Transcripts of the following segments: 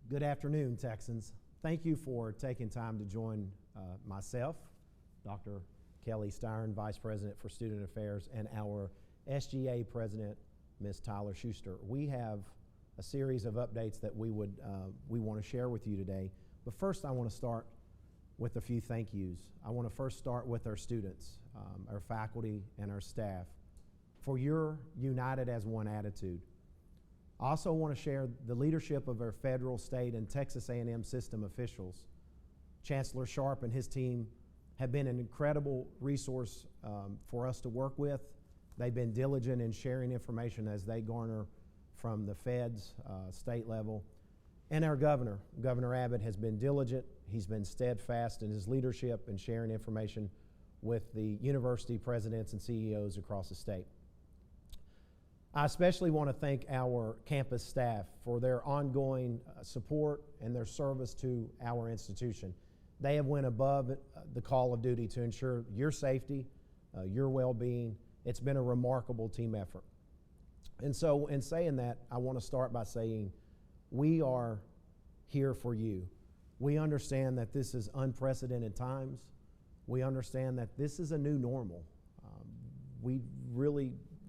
Good afternoon, Texans. Thank you for taking time to join myself, Dr. Kelly Styron, Vice President for Student Affairs, and our SGA President, Ms. Tyler Schuster. We have a series of updates that we want to share with you today. But first, I want to start with a few thank yous. I want to first start with our students, our faculty, and our staff for your united as one attitude. I also want to share the leadership of our federal, state, and Texas A&M system officials. Chancellor Sharp and his team have been an incredible resource for us to work with. They've been diligent in sharing information as they garner from the feds, state level. And our governor, Governor Abbott, has been diligent. He's been steadfast in his leadership and sharing information with the university presidents and CEOs across the state. I especially want to thank our campus staff for their ongoing support and their service to our institution. They have went above the call of duty to ensure your safety, your well-being. It's been a remarkable team effort. And so in saying that, I want to start by saying we are here for you. We understand that this is unprecedented times. We understand that this is a new normal.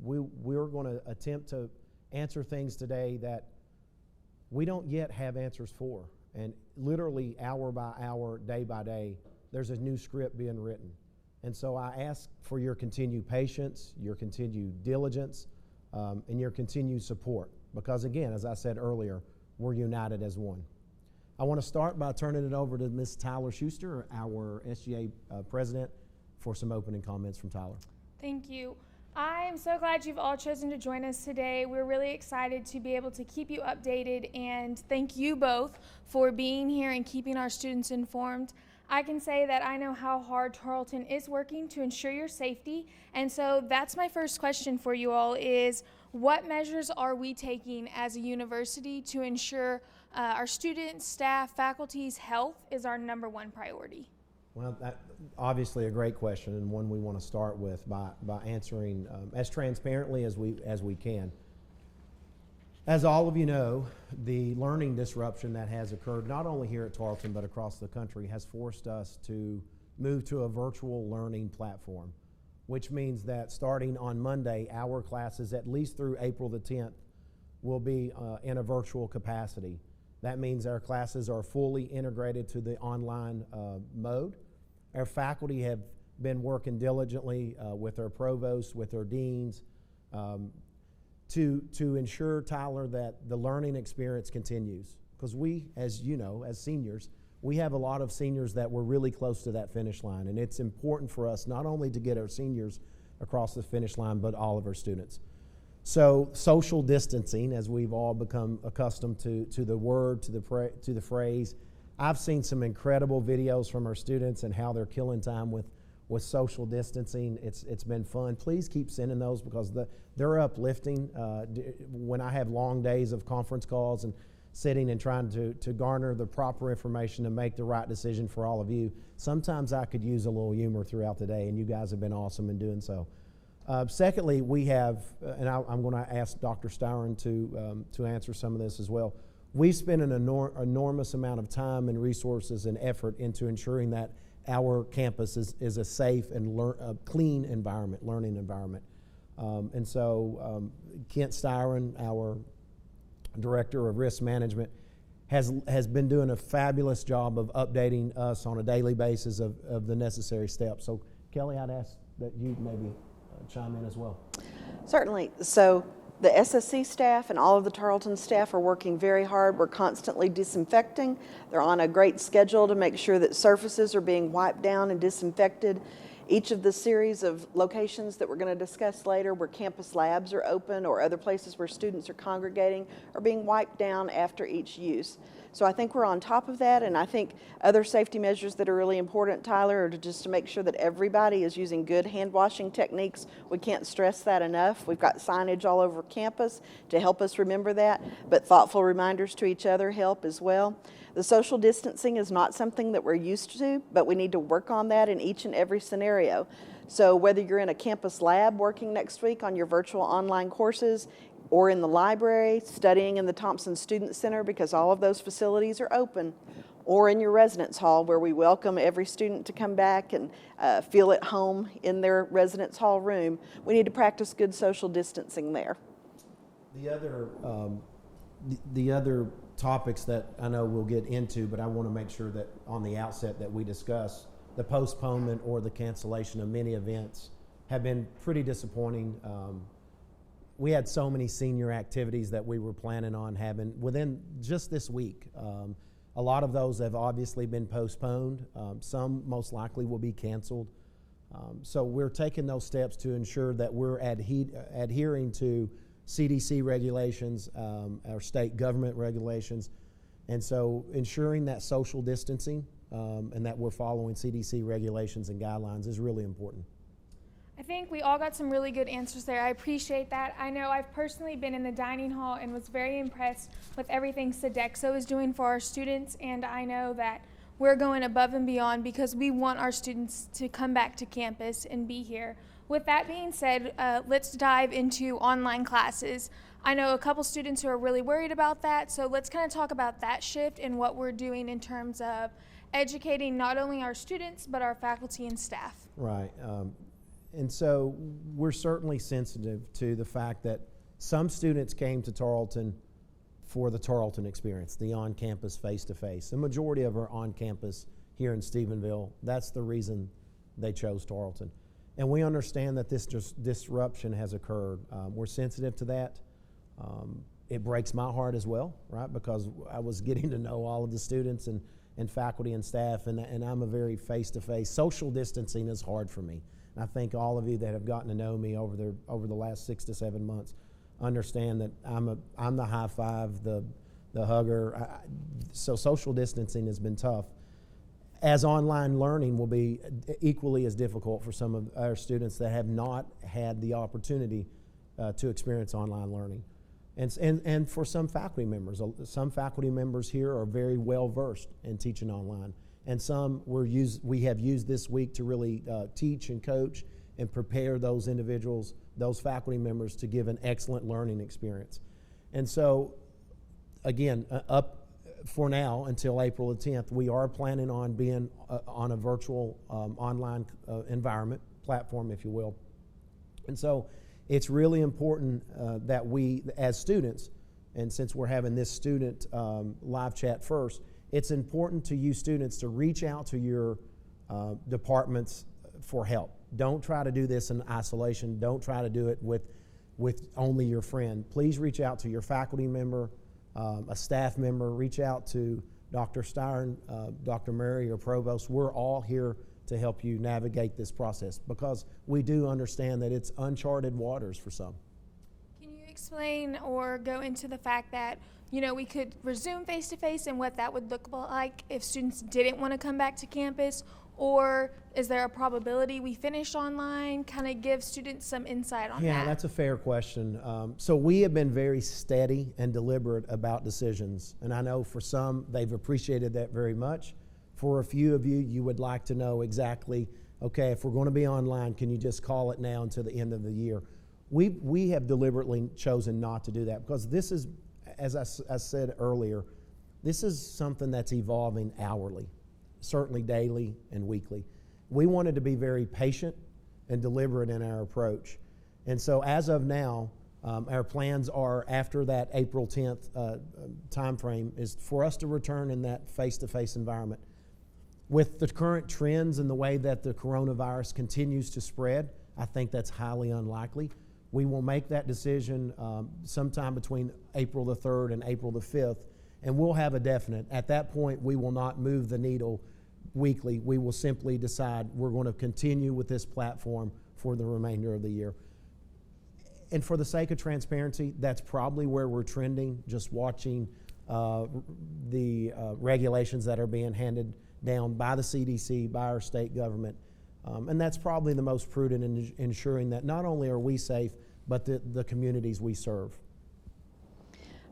We're going to attempt to answer things today that we don't yet have answers for. And literally hour by hour, day by day, there's a new script being written. And so I ask for your continued patience, your continued diligence, and your continued support. Because again, as I said earlier, we're united as one. I want to start by turning it over to Ms. Tyler Schuster, our SGA President, for some opening comments from Tyler. Thank you. I'm so glad you've all chosen to join us today. We're really excited to be able to keep you updated, and thank you both for being here and keeping our students informed. I can say that I know how hard Tarleton is working to ensure your safety, and so that's my first question for you all is, what measures are we taking as a university to ensure our students, staff, faculty's health is our #1 priority? Well, that's obviously a great question, and one we want to start with by answering as transparently as we can. As all of you know, the learning disruption that has occurred not only here at Tarleton but across the country has forced us to move to a virtual learning platform, which means that starting on Monday, our classes, at least through April the 10th, will be in a virtual capacity. That means our classes are fully integrated to the online mode. Our faculty have been working diligently with our provosts, with our deans, to ensure, Tyler, that the learning experience continues. Because we, as you know, as seniors, we have a lot of seniors that were really close to that finish line. And it's important for us not only to get our seniors across the finish line, but all of our students. So social distancing, as we've all become accustomed to the word, to the phrase. I've seen some incredible videos from our students and how they're killing time with social distancing. It's been fun. Please keep sending those because they're uplifting. When I have long days of conference calls and sitting and trying to garner the proper information to make the right decision for all of you, sometimes I could use a little humor throughout the day, and you guys have been awesome in doing so. Secondly, we have, and I'm going to ask Dr. Styron to answer some of this as well. We've spent an enormous amount of time and resources and effort into ensuring that our campus is a safe and clean environment, learning environment. And so Kent Styron, our Director of Risk Management, has been doing a fabulous job of updating us on a daily basis of the necessary steps. So Kelly, I'd ask that you maybe chime in as well. Certainly. So the SSC staff and all of the Tarleton staff are working very hard. We're constantly disinfecting. They're on a great schedule to make sure that surfaces are being wiped down and disinfected. Each of the series of locations that we're going to discuss later where campus labs are open or other places where students are congregating are being wiped down after each use. So I think we're on top of that, and I think other safety measures that are really important, Tyler, are just to make sure that everybody is using good hand washing techniques. We can't stress that enough. We've got signage all over campus to help us remember that, but thoughtful reminders to each other help as well. The social distancing is not something that we're used to, but we need to work on that in each and every scenario. So whether you're in a campus lab working next week on your virtual online courses, or in the library, studying in the Thompson Student Center, because all of those facilities are open, or in your residence hall, where we welcome every student to come back and feel at home in their residence hall room, we need to practice good social distancing there. The other topics that I know we'll get into, but I want to make sure that on the outset that we discuss, the postponement or the cancellation of many events have been pretty disappointing. We had so many senior activities that we were planning on having within just this week. A lot of those have obviously been postponed. Some most likely will be canceled. So we're taking those steps to ensure that we're adhering to CDC regulations, our state government regulations, and so ensuring that social distancing and that we're following CDC regulations and guidelines is really important. I think we all got some really good answers there. I appreciate that. I know I've personally been in the dining hall and was very impressed with everything Sodexo is doing for our students, and I know that we're going above and beyond because we want our students to come back to campus and be here. With that being said, let's dive into online classes. I know a couple students who are really worried about that, so let's kind of talk about that shift and what we're doing in terms of educating not only our students but our faculty and staff. Right. And so we're certainly sensitive to the fact that some students came to Tarleton for the Tarleton experience, the on-campus face-to-face. The majority of our on-campus here in Stephenville, that's the reason they chose Tarleton. And we understand that this disruption has occurred. We're sensitive to that. It breaks my heart as well, right? Because I was getting to know all of the students and faculty and staff, and I'm a very face-to-face. Social distancing is hard for me. And I think all of you that have gotten to know me over the last 6 to 7 months understand that I'm the high five, the hugger. So social distancing has been tough. As online learning will be equally as difficult for some of our students that have not had the opportunity to experience online learning. And for some faculty members here are very well versed in teaching online. And some we have used this week to really teach and coach and prepare those individuals, those faculty members, to give an excellent learning experience. And so, again, up for now until April the 10th, we are planning on being on a virtual online environment, platform, if you will. And so it's really important that we, as students, and since we're having this student live chat first, it's important to you students to reach out to your departments for help. Don't try to do this in isolation. Don't try to do it with only your friend. Please reach out to your faculty member, a staff member. Reach out to Dr. Styron, Dr. Murray, or Provost. We're all here to help you navigate this process because we do understand that it's uncharted waters for some. Can you explain or go into the fact that we could resume face-to-face and what that would look like if students didn't want to come back to campus? Or is there a probability we finish online? Kind of give students some insight on that. Yeah, that's a fair question. So we have been very steady and deliberate about decisions. And I know for some, they've appreciated that very much. For a few of you, you would like to know exactly, okay, if we're going to be online, can you just call it now until the end of the year? We have deliberately chosen not to do that because this is, as I said earlier, this is something that's evolving hourly, certainly daily and weekly. We wanted to be very patient and deliberate in our approach. And so as of now, our plans are after that April 10th time frame is for us to return in that face-to-face environment. With the current trends and the way that the coronavirus continues to spread, I think that's highly unlikely. We will make that decision sometime between April the 3rd and April the 5th, and we'll have a definite. At that point, we will not move the needle weekly. We will simply decide we're going to continue with this platform for the remainder of the year. And for the sake of transparency, that's probably where we're trending, just watching the regulations that are being handed down by the CDC, by our state government. And that's probably the most prudent in ensuring that not only are we safe, but the communities we serve.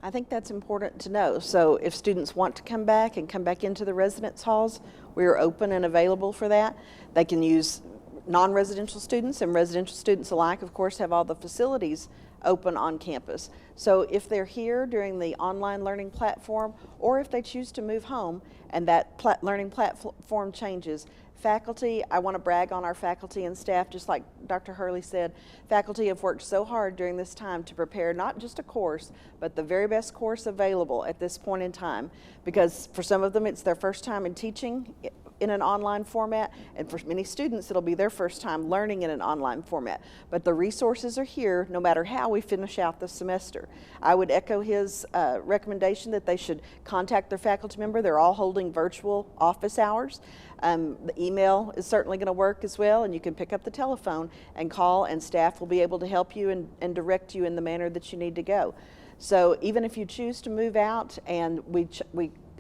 I think that's important to know. So if students want to come back and come back into the residence halls, we are open and available for that. They can use non-residential students and residential students alike, of course, have all the facilities open on campus. So if they're here during the online learning platform, or if they choose to move home and that learning platform changes, faculty, I want to brag on our faculty and staff, just like Dr. Hurley said. Faculty have worked so hard during this time to prepare not just a course, but the very best course available at this point in time, because for some of them it's their first time in teaching in an online format, and for many students it'll be their first time learning in an online format. But the resources are here no matter how we finish out the semester. I would echo his recommendation that they should contact their faculty member. They're all holding virtual office hours. The email is certainly going to work as well, and you can pick up the telephone and call, and staff will be able to help you and direct you in the manner that you need to go. So even if you choose to move out and we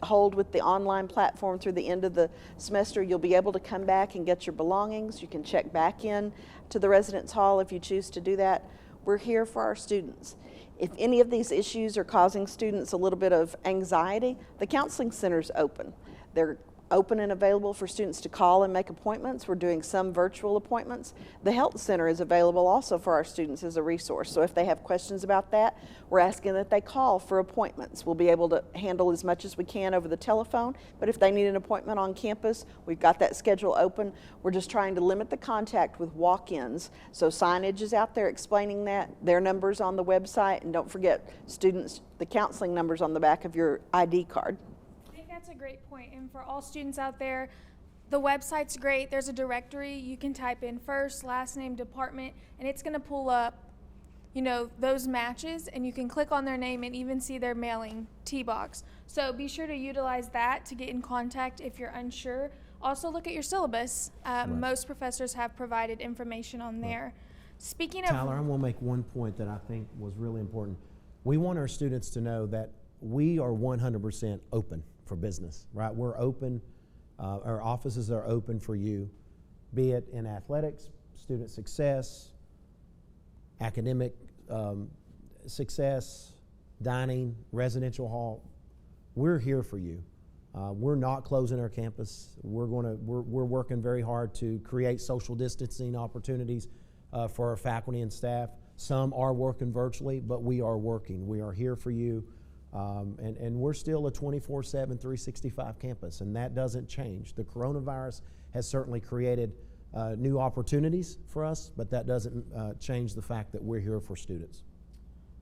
hold with the online platform through the end of the semester, you'll be able to come back and get your belongings. You can check back in to the residence hall if you choose to do that. We're here for our students. If any of these issues are causing students a little bit of anxiety, the counseling center's open. They're open and available for students to call and make appointments. We're doing some virtual appointments. The health center is available also for our students as a resource. So if they have questions about that, we're asking that they call for appointments. We'll be able to handle as much as we can over the telephone, but if they need an appointment on campus, we've got that schedule open. We're just trying to limit the contact with walk-ins. So signage is out there explaining that, their numbers on the website, and don't forget, students, the counseling numbers on the back of your ID card. That's a great point. And for all students out there, the website's great. There's a directory. You can type in first, last name, department, and it's going to pull up, those matches, and you can click on their name and even see their mailing T-box. So be sure to utilize that to get in contact if you're unsure. Also look at your syllabus. Right. Most professors have provided information on there. Speaking of... Tyler, I want to make one point that I think was really important. We want our students to know that we are 100% open for business, right? We're open, our offices are open for you, be it in athletics, student success, academic success, dining, residential hall. We're here for you. We're not closing our campus. We're working very hard to create social distancing opportunities for our faculty and staff. Some are working virtually, but we are working. We are here for you. And we're still a 24/7, 365 campus, and that doesn't change. The coronavirus has certainly created new opportunities for us, but that doesn't change the fact that we're here for students.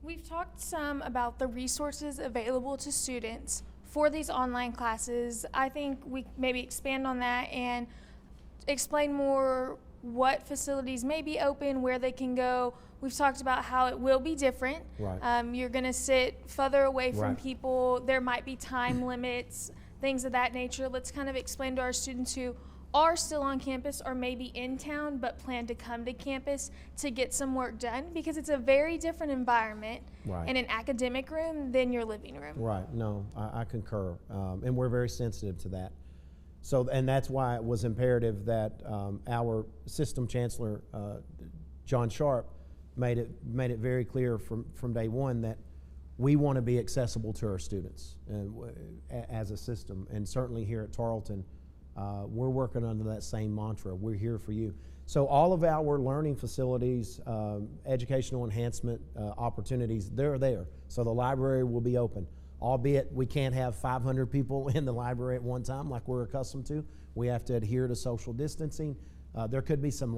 We've talked some about the resources available to students for these online classes. I think we maybe expand on that and explain more what facilities may be open, where they can go. We've talked about how it will be different. Right. You're going to sit further away from Right. people. There might be time limits, things of that nature. Let's kind of explain to our students who are still on campus or maybe in town but plan to come to campus to get some work done, because it's a very different environment Right. in an academic room than your living room. Right, no, I concur, and we're very sensitive to that. So, and that's why it was imperative that our system chancellor, John Sharp, made it very clear from day one that we want to be accessible to our students as a system, and certainly here at Tarleton, we're working under that same mantra. We're here for you. So all of our learning facilities, educational enhancement opportunities, they're there. So the library will be open, albeit we can't have 500 people in the library at one time like we're accustomed to. We have to adhere to social distancing. There could be some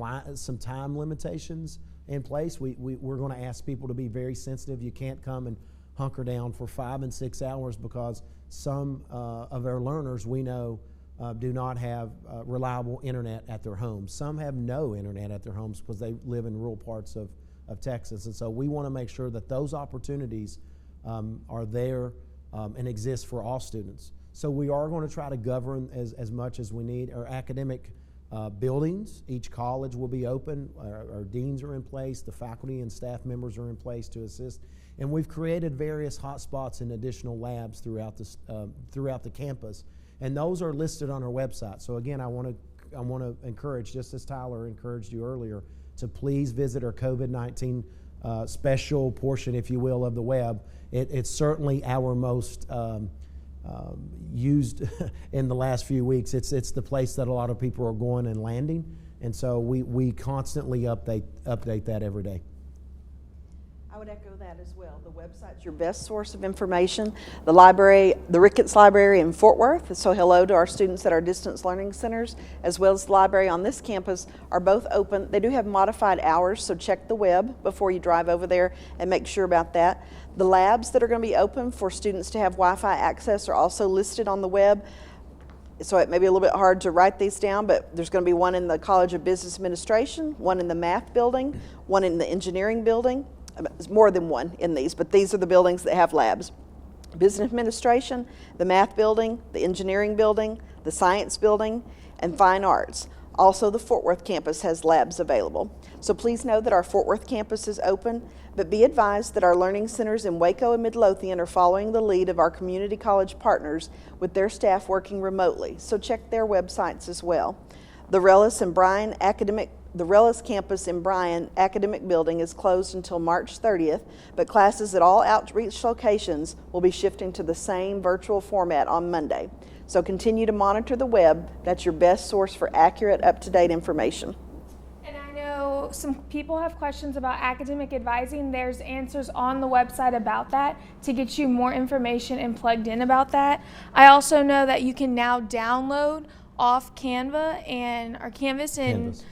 time limitations in place. We're going to ask people to be very sensitive. You can't come and hunker down for 5 and 6 hours because some of our learners we know do not have reliable internet at their homes. Some have no internet at their homes because they live in rural parts of Texas. And so we want to make sure that those opportunities are there and exist for all students. So we are going to try to govern as much as we need. Our academic buildings, each college will be open. Our deans are in place. The faculty and staff members are in place to assist. And we've created various hotspots and additional labs throughout the campus. And those are listed on our website. So again, I want to encourage, just as Tyler encouraged you earlier, to please visit our COVID-19 special portion, if you will, of the web. It's certainly our most used in the last few weeks. It's the place that a lot of people are going and landing, And so we constantly update that every day. I would echo that as well. The website's your best source of information. The library, the Ricketts Library in Fort Worth, so hello to our students at our distance learning centers, as well as the library on this campus, are both open. They do have modified hours, so check the web before you drive over there and make sure about that. The labs that are going to be open for students to have Wi-Fi access are also listed on the web. So it may be a little bit hard to write these down, but there's going to be one in the College of Business Administration, one in the math building, one in the engineering building. There's more than one in these, but these are the buildings that have labs. Business Administration, the math building, the engineering building, the science building, and fine arts. Also, the Fort Worth campus has labs available. So please know that our Fort Worth campus is open, but be advised that our learning centers in Waco and Midlothian are following the lead of our community college partners with their staff working remotely. So check their websites as well. The Rellis campus in Bryan academic building is closed until March 30th, but classes at all outreach locations will be shifting to the same virtual format on Monday. So continue to monitor the web. That's your best source for accurate, up-to-date information. And I know some people have questions about academic advising. There's answers on the website about that to get you more information and plugged in about that. I also know that you can now download off Canva or Canvas and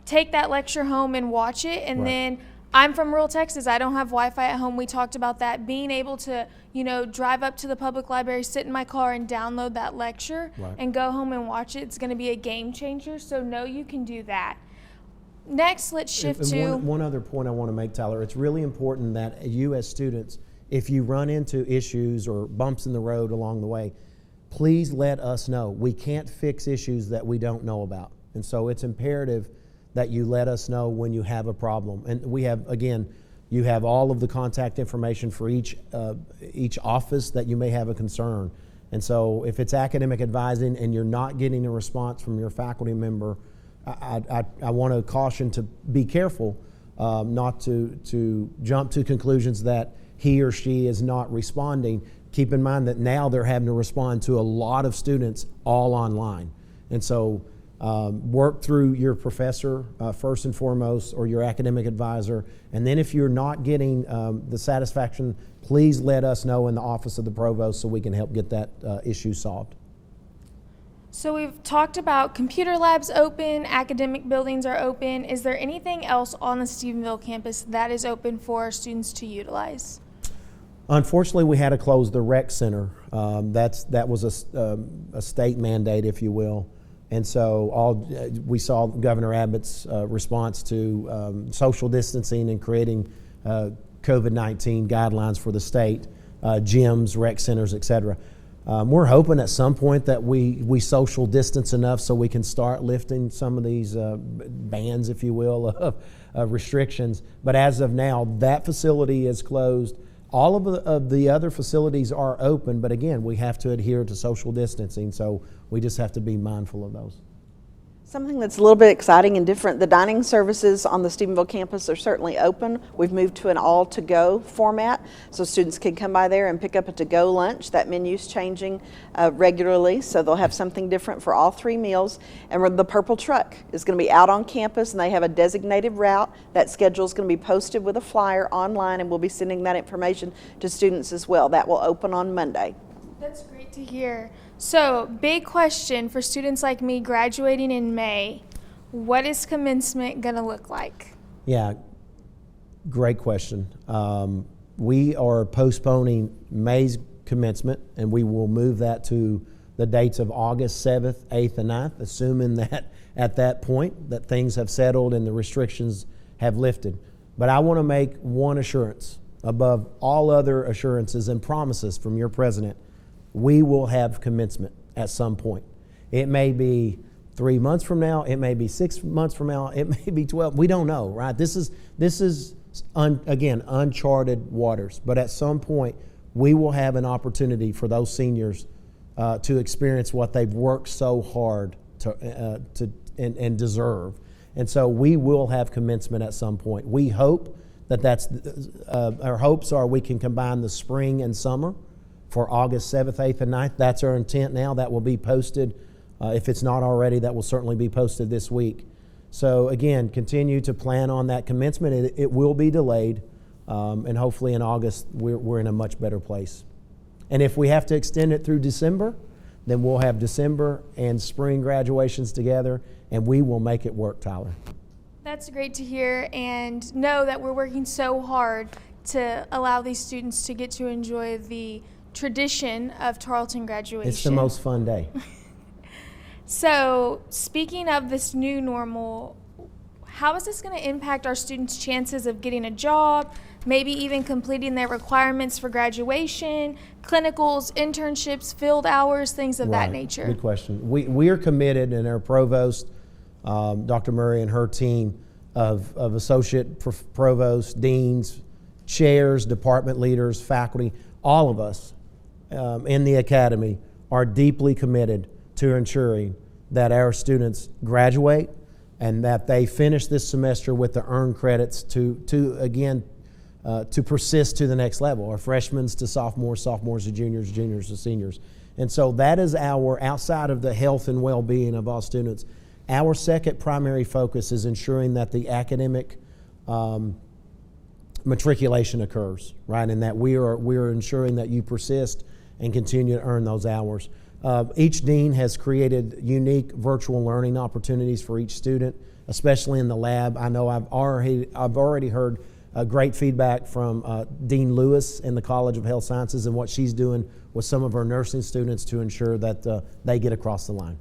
take that lecture home and watch it. And then I'm from rural Texas. I don't have Wi-Fi at home. We talked about that. Being able to, drive up to the public library, sit in my car and download that lecture and go home and watch it. It's going to be a game changer. So know you can do that. Next, let's shift to one other point I want to make, Tyler. It's really important that you as students, if you run into issues or bumps in the road along the way, please let us know. We can't fix issues that we don't know about. And so it's imperative that you let us know when you have a problem. And we have, again, you have all of the contact information for each office that you may have a concern. And so if it's academic advising and you're not getting a response from your faculty member, I want to caution to be careful not to jump to conclusions that he or she is not responding. Keep in mind that now they're having to respond to a lot of students all online. And so work through your professor first and foremost, or your academic advisor. And then if you're not getting the satisfaction, please let us know in the office of the provost so we can help get that issue solved. So we've talked about computer labs open, academic buildings are open. Is there anything else on the Stephenville campus that is open for our students to utilize? Unfortunately, we had to close the rec center. That was a state mandate, if you will. And so we saw Governor Abbott's response to social distancing and creating COVID-19 guidelines for the state, gyms, rec centers, et cetera. We're hoping at some point that we social distance enough so we can start lifting some of these bans, if you will, of restrictions. But as of now, that facility is closed. All of the other facilities are open, but again, we have to adhere to social distancing, so we just have to be mindful of those. Something that's a little bit exciting and different, the dining services on the Stephenville campus are certainly open. We've moved to an all-to-go format, so students can come by there and pick up a to-go lunch. That menu's changing regularly, so they'll have something different for all 3 meals. And the purple truck is going to be out on campus, and they have a designated route. That schedule is going to be posted with a flyer online, and we'll be sending that information to students as well. That will open on Monday. That's great to hear. So, big question for students like me graduating in May. What is commencement going to look like? Yeah, great question. We are postponing May's commencement, and we will move that to the dates of August 7th, 8th, and 9th, assuming that at that point that things have settled and the restrictions have lifted. But I want to make one assurance above all other assurances and promises from your president. We will have commencement at some point. It may be 3 months from now, it may be 6 months from now, it may be 12. We don't know, right? This is again, uncharted waters. But at some point, we will have an opportunity for those seniors to experience what they've worked so hard to and deserve. And so we will have commencement at some point. We hope that's our hopes are we can combine the spring and summer for August 7th, 8th, and 9th. That's our intent now. That will be posted. If it's not already, that will certainly be posted this week. So again, continue to plan on that commencement. It will be delayed, and hopefully in August we're in a much better place. And if we have to extend it through December, then we'll have December and spring graduations together, and we will make it work, Tyler. That's great to hear, and know that we're working so hard to allow these students to get to enjoy the tradition of Tarleton graduation. It's the most fun day. So, speaking of this new normal, how is this going to impact our students' chances of getting a job, maybe even completing their requirements for graduation, clinicals, internships, field hours, things of that nature? Good question. We are committed, and our provost, Dr. Murray, and her team of associate provosts, deans, chairs, department leaders, faculty, all of us in the academy are deeply committed to ensuring that our students graduate and that they finish this semester with the earned credits to persist to the next level, our freshmen to sophomores, sophomores to juniors, juniors to seniors. And so that is outside of the health and well-being of all students, our second primary focus is ensuring that the academic matriculation occurs, right? And that we are ensuring that you persist and continue to earn those hours. Each dean has created unique virtual learning opportunities for each student, especially in the lab. I know I've already heard great feedback from Dean Lewis in the College of Health Sciences and what she's doing with some of her nursing students to ensure that they get across the line.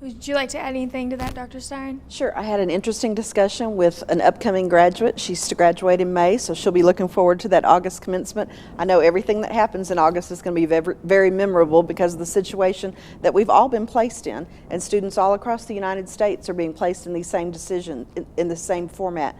Would you like to add anything to that, Dr. Styron? Sure. I had an interesting discussion with an upcoming graduate. She's to graduate in May, so she'll be looking forward to that August commencement. I know everything that happens in August is going to be very memorable because of the situation that we've all been placed in, and students all across the United States are being placed in these same decisions, in the same format.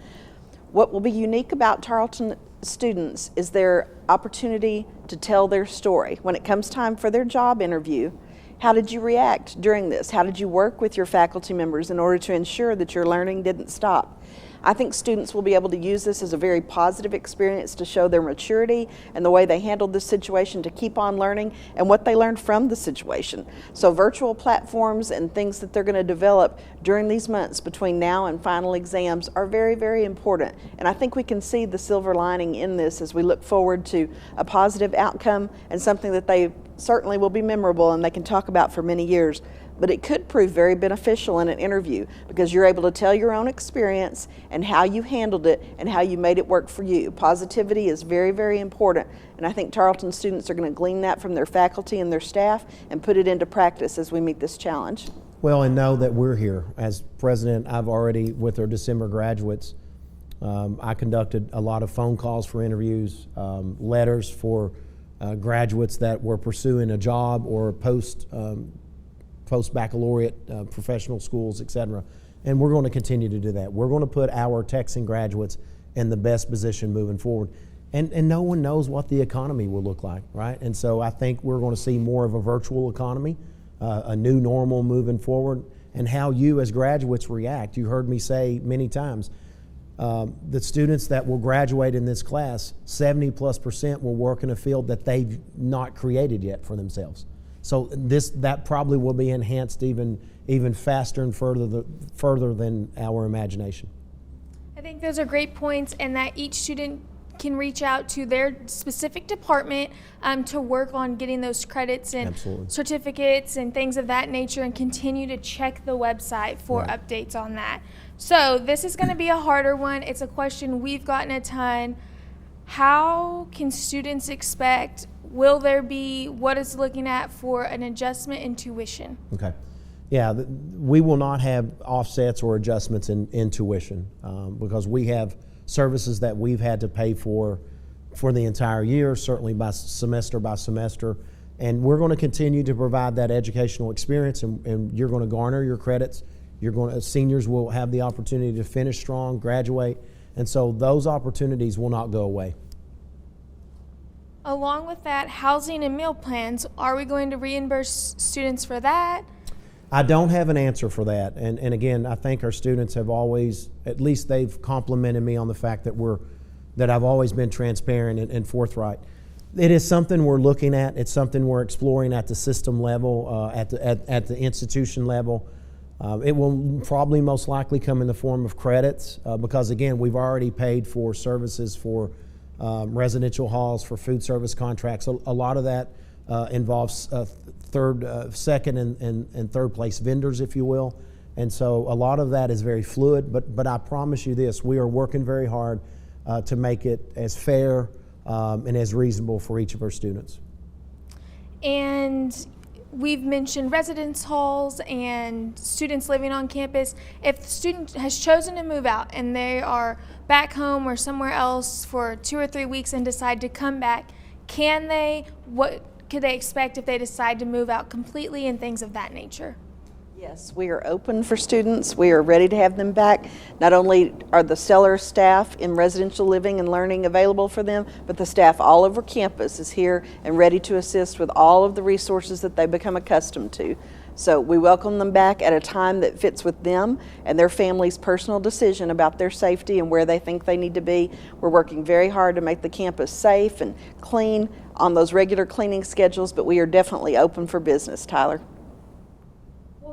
What will be unique about Tarleton students is their opportunity to tell their story. When it comes time for their job interview, how did you react during this? How did you work with your faculty members in order to ensure that your learning didn't stop? I think students will be able to use this as a very positive experience to show their maturity and the way they handled this situation to keep on learning and what they learned from the situation. So virtual platforms and things that they're going to develop during these months between now and final exams are very important. And I think we can see the silver lining in this as we look forward to a positive outcome and something that they certainly will be memorable and they can talk about for many years. But it could prove very beneficial in an interview because you're able to tell your own experience and how you handled it and how you made it work for you. Positivity is very important, and I think Tarleton students are going to glean that from their faculty and their staff and put it into practice as we meet this challenge. Well, and know that we're here. As president, I've already, with our December graduates, I conducted a lot of phone calls for interviews, letters for graduates that were pursuing a job or post-baccalaureate professional schools, et cetera. And we're going to continue to do that. We're going to put our Texan graduates in the best position moving forward. And no one knows what the economy will look like, right? And so I think we're going to see more of a virtual economy, a new normal moving forward, and how you as graduates react. You heard me say many times, the students that will graduate in this class, 70+% will work in a field that they've not created yet for themselves. So that probably will be enhanced even faster and further than our imagination. I think those are great points, and that each student can reach out to their specific department to work on getting those credits and certificates and things of that nature, and continue to check the website for updates on that. So this is going to be a harder one. It's a question we've gotten a ton. How can students expect? Will there be, what is looking at for an adjustment in tuition? Okay. Yeah, we will not have offsets or adjustments in tuition because we have services that we've had to pay for the entire year, certainly by semester, and we're going to continue to provide that educational experience, and you're going to garner your credits. Seniors will have the opportunity to finish strong, graduate, and so those opportunities will not go away. Along with that, housing and meal plans, are we going to reimburse students for that? I don't have an answer for that. And again, I think our students have always, at least they've complimented me on the fact that I've always been transparent and forthright. It is something we're looking at. It's something we're exploring at the system level, at the institution level. It will probably most likely come in the form of credits because, again, we've already paid for services for residential halls, for food service contracts. A lot of that involves second and third place vendors, if you will. And so a lot of that is very fluid, but I promise you this, we are working very hard to make it as fair and as reasonable for each of our students. And we've mentioned residence halls and students living on campus. If the student has chosen to move out and they are back home or somewhere else for 2 or 3 weeks and decide to come back, what could they expect if they decide to move out completely and things of that nature? Yes, we are open for students. We are ready to have them back. Not only are the Stellar staff in residential living and learning available for them, but the staff all over campus is here and ready to assist with all of the resources that they become accustomed to. So we welcome them back at a time that fits with them and their family's personal decision about their safety and where they think they need to be. We're working very hard to make the campus safe and clean on those regular cleaning schedules, but we are definitely open for business, Tyler.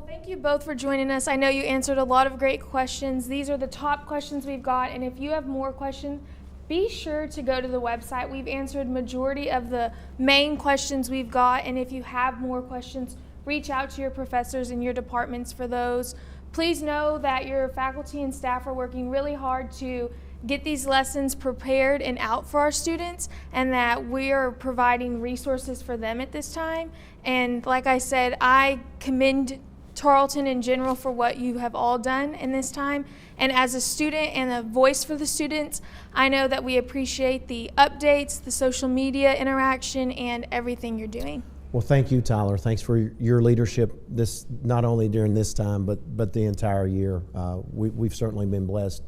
Thank you both for joining us. I know you answered a lot of great questions. These are the top questions we've got, and if you have more questions, be sure to go to the website. We've answered majority of the main questions we've got, and if you have more questions, reach out to your professors in your departments for those. Please know that your faculty and staff are working really hard to get these lessons prepared and out for our students, and that we are providing resources for them at this time. And like I said, I commend Tarleton in general for what you have all done in this time. And as a student and a voice for the students, I know that we appreciate the updates, the social media interaction, and everything you're doing. Well, thank you, Tyler. Thanks for your leadership, not only during this time, but the entire year. We've certainly been blessed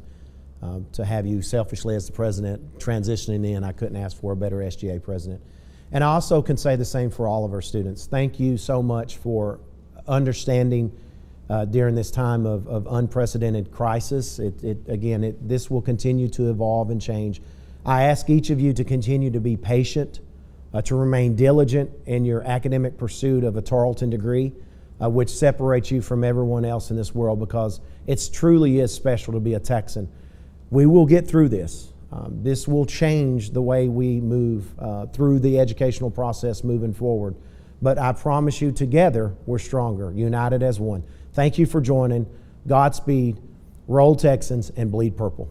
to have you selfishly as the president transitioning in. I couldn't ask for a better SGA president. And I also can say the same for all of our students. Thank you so much for understanding during this time of unprecedented crisis. This will continue to evolve and change. I ask each of you to continue to be patient, to remain diligent in your academic pursuit of a Tarleton degree, which separates you from everyone else in this world, because it truly is special to be a Texan. We will get through this. This will change the way we move through the educational process moving forward. But I promise you, together, we're stronger, united as one. Thank you for joining. Godspeed, roll Texans, and bleed purple.